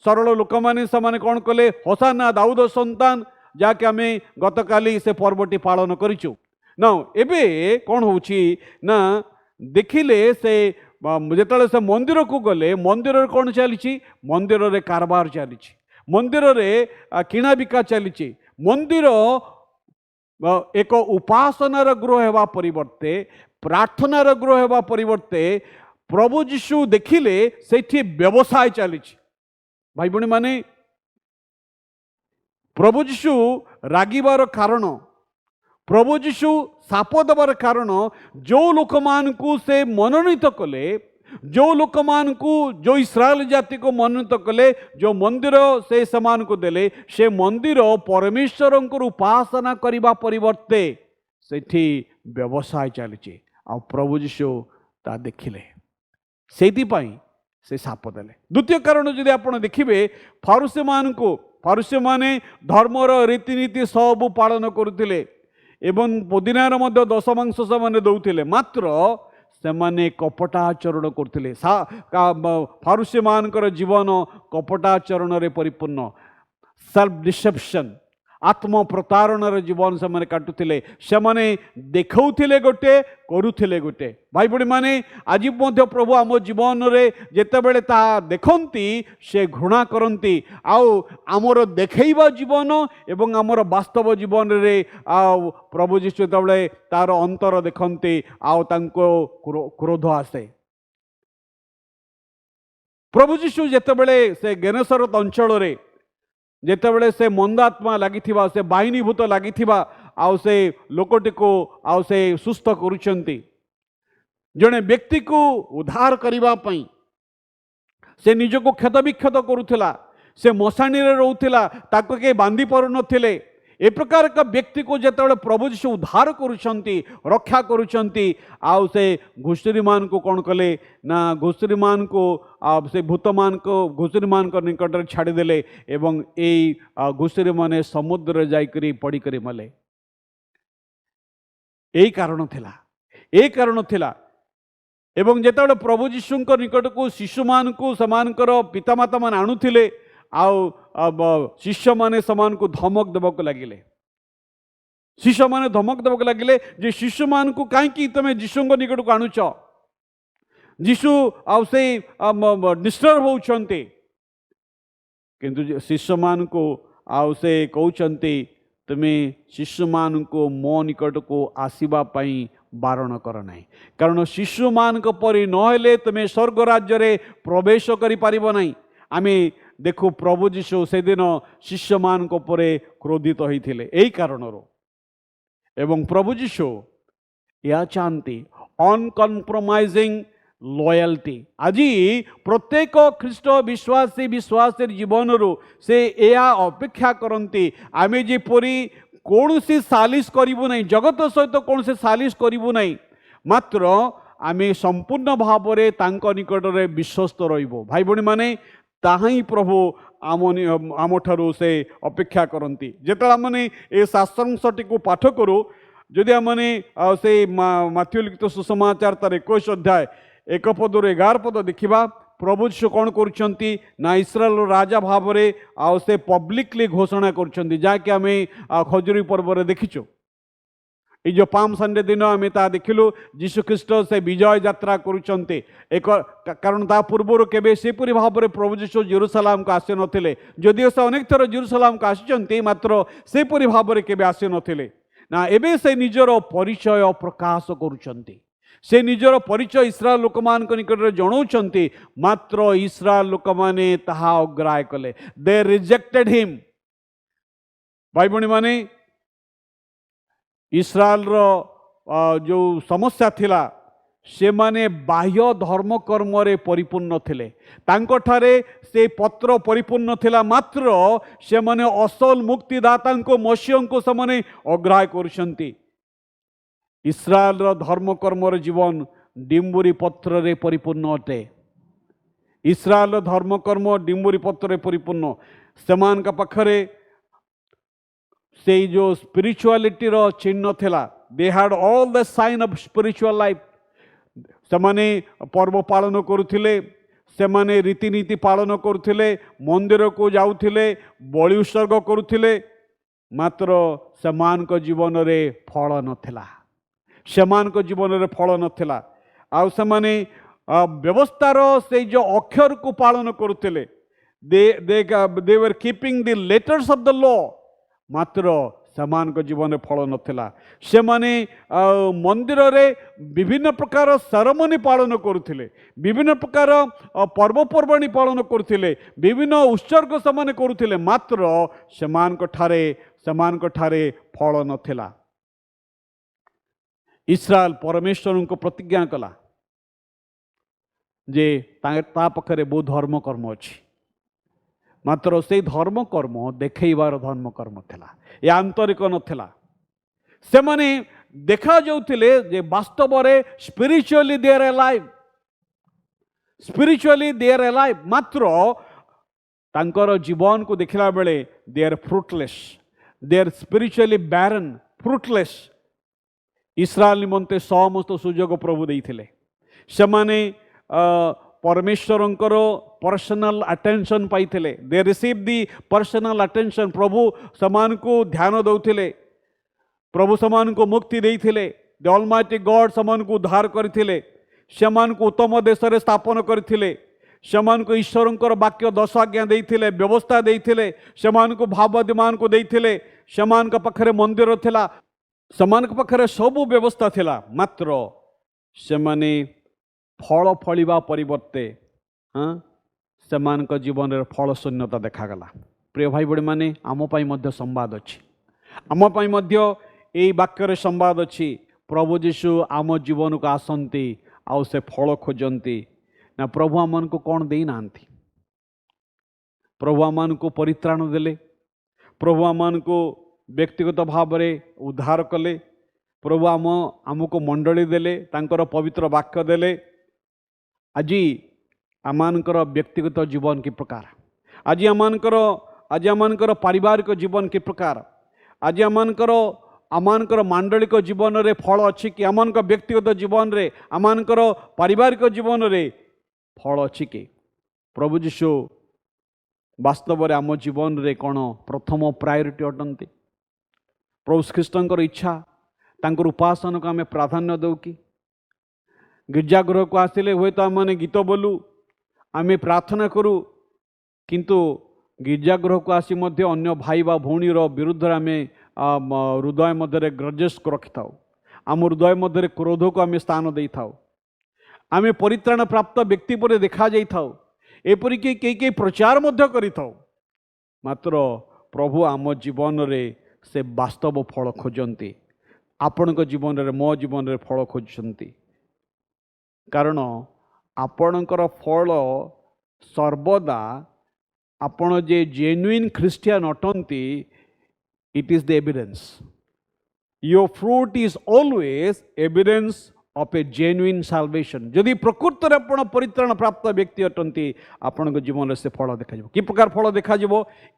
S3: सरल लोक माने से कौन कले, होसाना दाऊद संतान, जाके आमे गतकाली से पर्वटी पालन करिचु ना। एबे कौन होची ना, देखिले से जेतले से मंदिर को गले, मंदिर रे कौन चली, मंदिर रे कारबार चली, मंदिर रे किणा बिका चली। मंदिर एक उपासनार गृह हेबा परिवर्ते, प्रार्थनार गृह हेबा परिवर्ते प्रभु जीशु देखिले सेठी व्यवसाय चली। भाई बणी माने प्रभु जीशु रागिबार कारण, प्रभु जीशु साप देवार कारण, जो लोक मान को से मनोनीत कले, जो लोक मान को, जो इस्राएल जाति को मनोनीत कले, जो मंदिर से समान को देले, से मंदिर परमेश्वर को उपासना करिबा परिवर्ते सेठी व्यवसाय चली। आ प्रभु जीशु ता देखिले, सेति पई से साप देले। द्वितीय कारण जदि आपण देखिबे, फारूसी मान को, फारूसी माने धर्मर रीतिनीति सब पालन करुथिले एवं पुदीनार मध्य दशमांश से दौले, मात्र से कपटाचरण करते। फारूसी मानकर जीवन कपटाचरण रे परिपूर्ण, सेल्फ डिसेप्शन, आत्म प्रतारण जीवन से माने काटुथिले। से माने देखौथिले गोटे, करुथिले गोटे। भाई बड़ी माने आज मध्य प्रभु आम जीवन रे जेतेबेले ता देखंती से घृणा करंती। आउ आमर देखैबा जीवन एवं आमर वास्तव जीवन रे आउ प्रभु जीशु जेतेबेले तार अंतर देखंती, आउ तांको क्रोध आसे। प्रभु जीशु जेतेबेले से गेनेसरत अंचल रे जेतेबेले से मंदात्मा लागिथिबा, से बाहिनीभूत लागिथिबा आउ से लोकटी को आउ से सुस्थ करुचंती। जड़े व्यक्ति को उद्धार करिबा पई से निजको क्षत विक्षत करुथिला, से मशाणी रे रहउथिला, ताको के बांधी पारु नथिले ए प्रकार का व्यक्ति को जिते प्रभु जीशु उद्धार करुछंती रक्षा करुछंती आउ से घुषुरी मान को कौन कले ना घुषुरी मान को से भूत मान को घुषुरी मान को निकट छाड़देले एवं ए घुषुरी माने समुद्र जाइकरी पड़ी करी मले यही कारण थिला यही कारण थिला एवं जेतेबेले प्रभु जीशु निकट को शिशु मान को समानकर पितामाता मान आणुथिले आउ शिष्य माने समान को धमक देवक लगिले शिष्य माने धमक देवक लगिले जे शिशु मान को कहीं तमे जीशु निकट को आणुच जीशु आउ से डिस्टर्ब होउछंती किंतु शिष्य मान को आउ से कहउछंती तुमे शिशु मान को मो निकट को आसीबा पई बारण कर नहीं कारण शिशु मान को परि नहेले तुमे स्वर्ग राज्य रे प्रवेश करि पारिबो नहीं। आमे देखो प्रभु जीशु से दिन शिष्य मान को परे क्रोधित होते यही कारण एवं प्रभु जीशु या चाहती अनकम्प्रोमाइजिंग लॉयल्टी आज प्रत्येक ख्रीष्ट विश्वासी विश्वासी जीवन रू से या अपेक्षा करती आमे जेपरी कौन सी सालिश करूँ ना जगत सहित कौन से सालिश करूँ ना मात्र आमे संपूर्ण भाव में तांको निकट में विश्वस्त रहिबो भाई भणी माने ताही प्रभु आम ठारू से अपेक्षा करती जिते आमने ए शास्त्रांशटी को पाठ करूँ जदि आमने से माथ्यू लिखित सुसमाचार तार 21 अध्याय 1 पद 11 पद देखा प्रभु जीशु कौन करुँच ना इस्राएल राजा भाव में आउ से पब्लिकली घोषणा करुँच जहाँकि आम खजुरी पर्व में देखीचु ये जो पाम संडे दिन आम ता देखिलु जीशु ख्रीष्ट से विजय यात्रा करुँच एक कारण ता पूर्वर केबे सेपरी भाव में प्रभु जीशु जेरूसलाम को आसी नथिले जदिओ से अनेक थर जेरूसलाम को आसिचंती मात्र सेपरी भाव में केबे आसी नथिले ना एबे से निजर परिचय प्रकाश करुँच से निजर परिचय इस्राएल लोक मान निकट में जनाऊँच मात्र इस्राएल लोक माने ताहा अग्राह्य कले दे रिजेक्टेड हिम भाई भणी माने इस्राएल रो जो समस्या थिला से माने बाह्य धर्म कर्म रे परिपूर्ण थिले तांको ठारे से पत्र परिपूर्ण थिला मात्र से माने असल मुक्तिदाता को मसीह को से माने अग्राह्य करुछंती इस्राएल रो धर्म कर्म रे जीवन डिम्बुरी पत्र रे परिपूर्ण अटे इस्राएल धर्म कर्म डिम्बुरी पत्र रे परिपूर्ण समान का पाखरे से जो स्पिरिचुअलिटी रो चिन्ह थिला they had all the sign of spiritual life सेमाने पर्व पालन करुथिले सेमाने रीतिनीति पालन करुथिले मंदिर को जाउथिले बलि उत्सर्ग करुथिले मात्र समान को जीवन रे फल नथिला समान को जीवन रे फल नथिला आ सेमाने व्यवस्थार से जो अक्षर को पालन करुथिले they were keeping the letters of the law मात्र समान को जीवन फल नथिला से माने मंदिर रे विभिन्न प्रकार सेरेमनी पालन करुथिले विभिन्न प्रकार पर्वपर्वाणी पालन करुथिले विभिन्न उत्सर्ग समान करुथिले मात्र समान को ठारे फल नथिला इस्राएल परमेश्वर को प्रतिज्ञा कला जे ता पाखरे बहुत धर्म कर्म अच्छी मात्र से धर्म कर्म देखैबार धर्म कर्म थिला या आंतरिक नथिला से माने देखा जाउथिले जे वास्तव रे spiritually they are alive spiritually they are alive मात्र तांकर जीवन को देखला बेले they are fruitless they are spiritually barren fruitless Israel निमंते समस्त सुजोग प्रभु देइथिले से माने परमेश्वरंकर पर्सनल अटेंशन पाइथिले they receive the personal attention प्रभु समान को ध्यान दउथिले प्रभु समान को मुक्ति देइथिले द ऑलमाइटी गॉड समान को उद्धार करथिले समान को उत्तम देश रे स्थापन करथिले समान को ईश्वरंकर वाक्य 10 आज्ञा देइथिले व्यवस्था देइथिले समान को भाववादीमान को देइथिले समान का पाखरे मंदिर थिला समान का पाखरे सब व्यवस्था थिला मात्र समाने फल फलिबा परिवर्ते हाँ समान जीवन रे फल शून्यता देखागला प्रिय भाई बड़ी माने आम पाई मध्य संवाद अच्छी आम पाई मध्य यही वाक्य संवाद अच्छी प्रभु जीशु आम जीवन को आसंती आउ से फल खोजती ना प्रभु आम को कौन दे ना प्रभु आम को परित्राण देले प्रभु आम को व्यक्तिगत भाव में उद्धार कले। प्रभु आमको मंडली देले, तांकर पवित्र वाक्य देले। आज आमानकर व्यक्तिगत जीवन कि प्रकार, आज आमानकर पारिवारिक जीवन कि प्रकार, आज आमानकर मांडलिक जीवन रे फल अच्छी कि, आमानक व्यक्तिगत जीवन रे, आमानकर पारिवारिक जीवन रे फल अच्छी कि। प्रभु जीशु वास्तव में आम जीवन रे कौन प्रथम प्रायोरिटी अटंती? प्रभु ख्रीष्टर इच्छा तांकर उपासना को आम प्राधान्य दौ कि? गिरजागृह को आसिले हुए तो आम गीत बोलू, आम प्रार्थना करूँ, किंतु गिरजागृह को आसी मध्य अन्य भाई बा भौणीर विरुद्ध आम हृदय मध्य ग्रजेस को रखि था, आम हृदय मध्य क्रोध को आम स्थान दे था, आम परित्राण प्राप्त व्यक्ति पर देखा जाई था, एपरिक कई प्रचार मध्य करि था। मात्र प्रभु आम जीवन रे से वास्तव फल खोजती, आपण जीवन रे, मो जीवन रे फल खोजती। कारण आपणकर फल सर्वदा आपण जे जेन्युइन ख्रिस्टियन अटंती, it is the evidence. Your fruit is always evidence of a genuine salvation. जदि प्रकृत रे आपण परित्राण प्राप्त व्यक्ति अटंती, आपण जीवन से फल देखा कि प्रकार फल देखा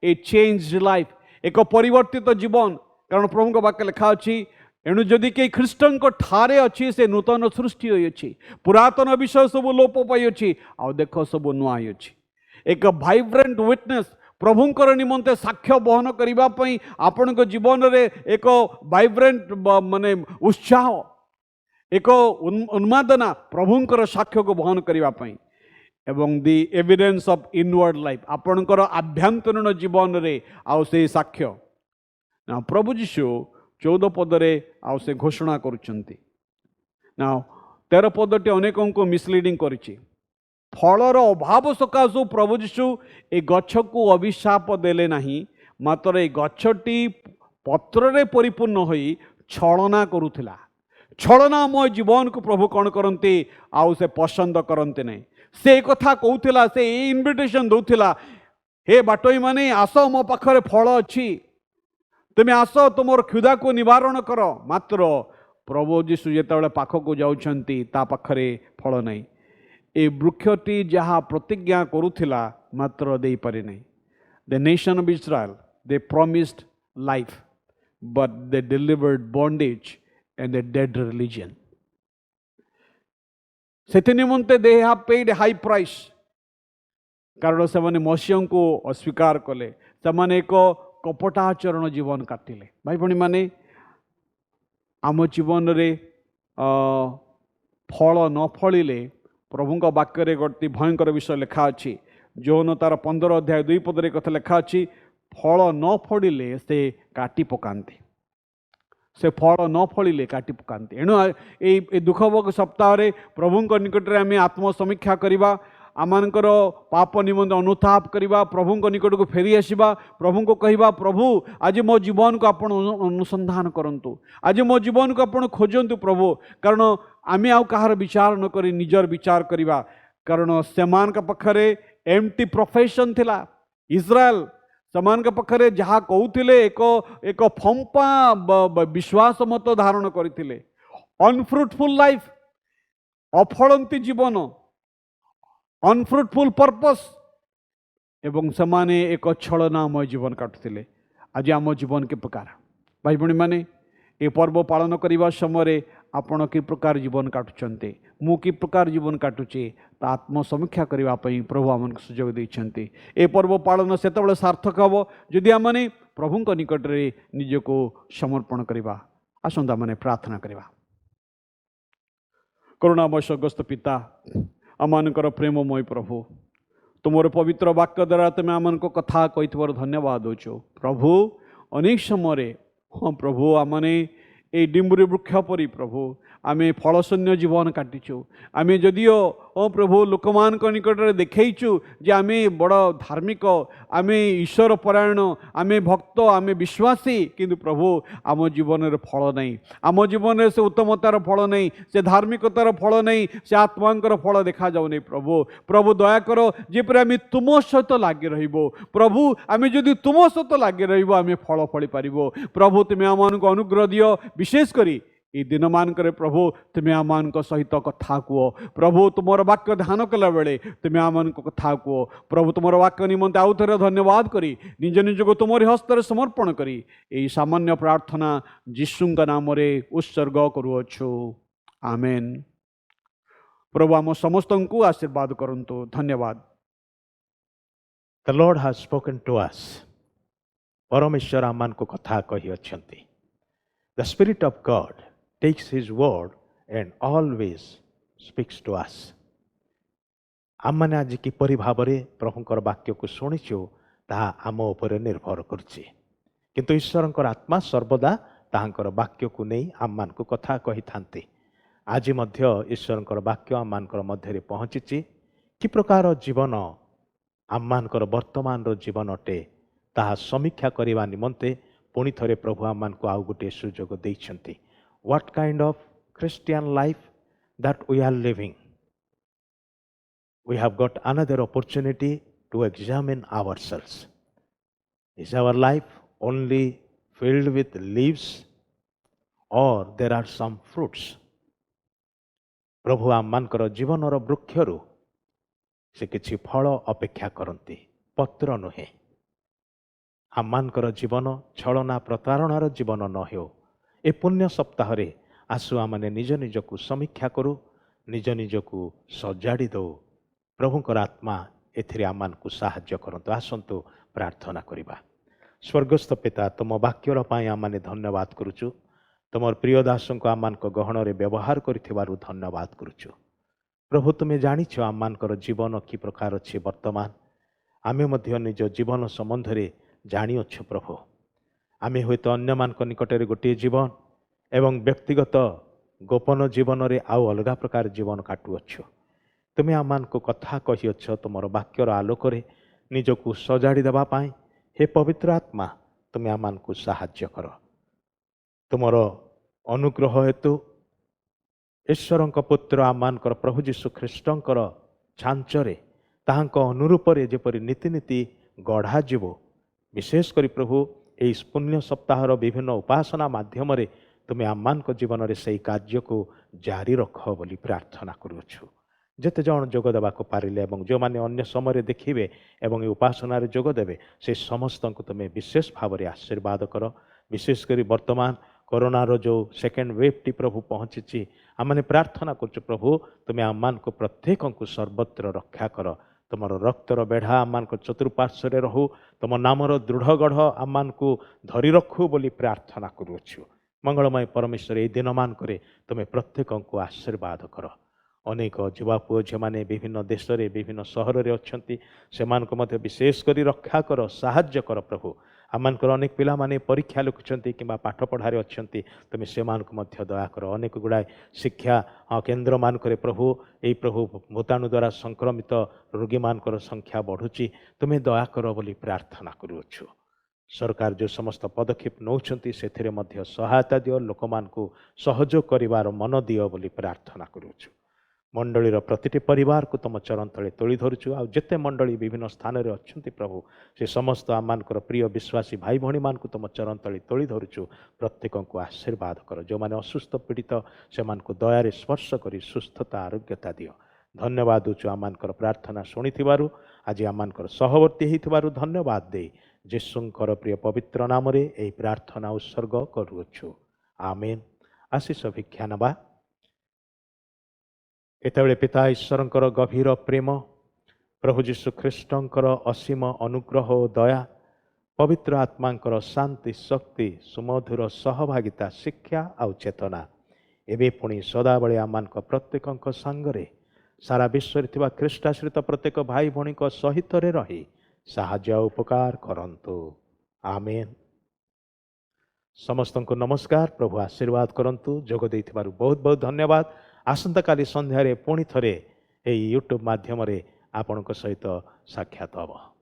S3: ए चेंज्ड लाइफ, एक परिवर्तित जीवन। कारण प्रभु वाक्य लिखा अछि, एणु जदि कई ख्रीष्टन को ठारे अच्छी से नूतन सृष्टि होइछि, पुरातन विषय सब लोप पाई अछि, आ देख सब नुआ अछि। एक वाइब्रेंट विटनेस, प्रभुंकर निमंते साक्ष्य बहन करिबा पई आपन को जीवन रे एक वाइब्रेंट माने उत्साह, एक उन्मादना प्रभुंकर साक्ष्य को बहन करिबा पई, एवं दी एविडेंस ऑफ इनवर्ड लाइफ, आपनकर आभ्यंतरीण जीवन रे आउ से साक्ष्य। ना प्रभु जीशु 14 पदरे आउ से घोषणा करुचंती। ना 13 पदटी अनेकों को मिसलीडिंग करिछि। फलर अभाव सकाशु प्रभु जीशु ए गछ को अभिशाप देले नहीं, मात्र ए गछटी पत्र रे परिपूर्ण होई छलना करुथिला। छलनामय जीवन को प्रभु कौन करते आउ से पसंद करते नहीं। से कथा कहूथिला, से इनविटेशन दौथिला, हे बाटोई माने आस मो पाखरे फल अच्छी, तुम आस तुम क्षुधा को निवारण कर। मात्र प्रभु जीशु जेतेबेले पाखक जाउछंती ता पाखरे फल नहीं। ए वृक्षटी जहाँ प्रतिज्ञा करुथिला मात्र दे पारि नहीं। The nation of Israel they promised life, but they delivered bondage and the dead religion. सेति निमंते they have paid high price, कारण से माने मसीह को अस्वीकार कले, से माने एक कपटाचरण जीवन काटिले। भाई भणी माने आम जीवन रे फल न फलिले प्रभु वाक्य गोटे भयंकर विषय लिखा अच्छी। जोन तार 15 अध्याय 2 पदरे कथा लिखा अच्छी, फल न फड़िले से काटी पकाती, से फल न फड़िले काटी पकाती। एणु ए दुखभोग सप्ताह प्रभु निकट में आम आत्मसमीक्षा करवा, आमर पाप निमंते अनुताप करवा, प्रभु निकट को फेरी आसवा, प्रभु को कहवा, प्रभु आज मो जीवन को आपण अनुसंधान करंतु, आज मो जीवन को आपण खोजंतु प्रभु। कारण आम आउ कहार विचार न करी निजर विचार करवा, कारण सेमान का पखरे एम्प्टी प्रोफेशन थिला। इस्राएल सेमान का पखरे जहाँ कहूथिले एक फंपा विश्वास मत धारण करथिले। अनफ्रुटफुल लाइफ, अफलंती जीवन, अनफ्रुटफुल पर्पस, एवं समाने एक छलनामय जीवन काटुथिले। आज आम जीवन के प्रकार भाई भणी माने ए पर्व पालन करने समय आपण कि प्रकार जीवन काटुचंते, मु कि प्रकार जीवन काटुचे, ता आत्मसमीक्षा करने प्रभु आमको सुजोग देइछंती। ए पर्व पालन सेतबेले सार्थक हम जदि आमने प्रभु निकट रे निजको समर्पण करवा। आसंता माने प्रार्थना करवा। करुणामय स्वर्गस्थ पिता, आमनकर प्रेममय प्रभु, तुमर पवित्र वाक्य द्वारा तुम आमन को कथा कही धन्यवाद दौचु प्रभु। अनेक समय हाँ प्रभु आमने ए डिम्बुरी वृक्ष परी प्रभु आमे फलशून्य जीवन काटिचु, आमे जदिओ ओ प्रभु लोक मान निकट में देखु जे आमे बड़ धार्मिक आमे ईश्वर परायण आमे भक्त आमे विश्वासी किंतु प्रभु आम जीवन रे फल नहीं आम जीवन रे से उत्तमतार फल नहीं से धार्मिकतार फल नहीं से आत्मांकर फल देखा जाऊ नहीं प्रभु प्रभु दया कर जेपरि आमे तुम सहित लगी रहिबो प्रभु आमे जदि तुम सहित लगी रहिबो आमे फल फली पारिबो प्रभु तुमे आमनको अनुग्रह दियो विशेष करी ये दिन मानकर प्रभु तुम्हें आमान सहित कथा कह प्रभु तुमर वाक्य ध्यान कला बेले तुम्हें आमान कथा कह प्रभु तुमर वाक्य निमंते आउ थे धन्यवाद करी निज निज को तुमरी हस्तर समर्पण करी यही सामान्य प्रार्थना यीशु नाम रे उत्सर्ग करुअछु आमेन। प्रभु आम समस्त को आशीर्वाद करंतु धन्यवाद।
S1: The Lord has spoken to us. परमेश्वर आमान को कथा कही अछंती। The Spirit of God takes His word and always speaks to us. आमने आज किपरि भाबरे प्रभुंकर वाक्य को शुणिछु ताहा आम उपरे निर्भर करछि किंतु ईश्वरंकर आत्मा सर्वदा ताहांकर वाक्य को नहीं आमान को कथा कही थांती। आज मध्य ईश्वरंकर वाक्य आमानकर मध्य पहुँची कि प्रकार जीवन आमानकर वर्तमान जीवन अटे ताहा समीक्षा करने निमंते पुणी थरे प्रभु आमान को आउ गोटे सुजोग देइछंती। What kind of Christian life that we are living? We have got another opportunity to examine ourselves. Is our life only filled with leaves or there are some fruits? प्रभु आमानकर जीवनर वृक्षरु से किछि फल अपेक्षा करती पत्र नुहे। आमानकर जीवन छलना प्रतारणार जीवन न हो। ए पुण्य सप्ताह रे आसु आमने निज निज को समीक्षा करू निज निज को सजाड़ी दो प्रभुंकर आत्मा एथिरे आमान को साहाय्य करंतु। आसंतु प्रार्थना करिबा। स्वर्गस्थ पिता तुम वाक्यर पाई आमाने धन्यवाद करूचु। तुमर प्रिय दासों को आमान को गहन रे व्यवहार करिथिबारु धन्यवाद करूचु। प्रभु तुम्हें जानिछ आमानकर जीवन कि प्रकार अछि वर्तमान आमे मध्य निज जीवन संबंध रे जानिअछ प्रभु। आमे हुएत अन्य मान निकटरे गोटे जीवन एवं व्यक्तिगत गोपन जीवन रे आउ अलगा प्रकार जीवन काटुअछ। तुम्हें आमान को कथा कहिअछ तुमर वाक्यर आलोक रे निजको सजाड़ी देबा पाई। हे पवित्र आत्मा तुम्हें आमान को साहाय्य कर। तुमर अनुग्रह हेतु ईश्वरंक पुत्र आमानकर प्रभु जीशु ख्रीष्टंकर छांचरे ताहांक अनुरूपरे जेपरि नीति नीति गढ़ा जीव विशेष करी प्रभु यही पुण्य सप्ताहर विभिन्न उपासना माध्यम रे तुम्हें आमानक जीवन रे सही कार्य को जारी रख बोली प्रार्थना करुछु। जेते जन जोग देबाको पारिले एवं जो माने अन्य समय देखिबे एवं ये उपासना रे जोग देबे से समस्त को तुम्हें विशेष भाव रे आशीर्वाद कर। विशेष करी वर्तमान कोरोनार जो सेकेंड वेव टी प्रभु पहुँची आमने प्रार्थना करछु प्रभु तुम्हें आमान को प्रत्येक को सर्वत्र रक्षा कर। तुमर रक्तर बेढ़ा आमान को चतुर्पार्श्व रे रहू तुम नामर दृढ़ गढ़ आमान को धरी रखू बोली प्रार्थना करुछु। मंगलमय परमेश्वर ए दिन मान करे तुम्हें प्रत्येक को आशीर्वाद कर। अनेक युवा पुओ झी मैंने विभिन्न देश रे विभिन्न सहर रे अछंती सेमान को मध्य विशेष करी रक्षा कर साहाय्य कर प्रभु। आमानकर अनेक पिला माने परीक्षा लिखुचंती किंबा पाठ पढ़ारे अछंती तुम सेमान को मध्य दया कर। अनेक गुड़ाए शिक्षा केन्द्र मान करे प्रभु यही प्रभु भूताणु द्वारा संक्रमित रोगी मानकर संख्या बढ़ुची तुम्हें दया कर बोली प्रार्थना करुछु। सरकार जो समस्त पदक्षेप नौचंती सेथिरे मध्य सहायता दियो लोक मान को सहयोग करिवार मन दियो बोली प्रार्थना करुछु। मंडलीर प्रतिटी परिवार को तुम चरण तले तोली धरुछु। आ जेते मंडली विभिन्न स्थान रे अछंती प्रभु से समस्त आमानकर प्रिय विश्वासी भाई भणी मान को तुम चरण तले तोली धरुछु। प्रत्येक को आशीर्वाद कर। जो माने असुस्थ पीड़ित से मान को दयारे स्पर्श करी सुस्थता आरोग्यता दियो। धन्यवाद दूचु आमानकर प्रार्थना शुणिथिबारु आज आमानकर सहवर्ती हेतिबारु धन्यवाद दे यीशुंकर प्रिय पवित्र नाम रे एही प्रार्थना उत्सर्ग करूछु आमेन। आशीष भिक्षा नबा। एतबेले पिता ईश्वरंकर गभीर प्रेम प्रभु जीशु ख्रीष्टंकर असीम अनुग्रह और दया पवित्र आत्मांकर शांति शक्ति सुमधुर सहभागिता शिक्षा आउ चेतना एवं पुणी सदाबले आमानक प्रत्येक सांगरे सारा विश्व थिबा ख्रीष्टाश्रित प्रत्येक भाई भणी सहित रही साहाय्य उपकार करंतु आमेन। समस्त को नमस्कार। प्रभु आशीर्वाद करंतु। जोग देइथिबारु बहुत बहुत धन्यवाद। आसंता काली संध्यारे पुणी थरे ଏହି ୟୁଟ୍ୟୁବ୍ ମାଧ୍ୟମରେ ଆପଣଙ୍କ ସହିତ ସାକ୍ଷାତ ହେବ।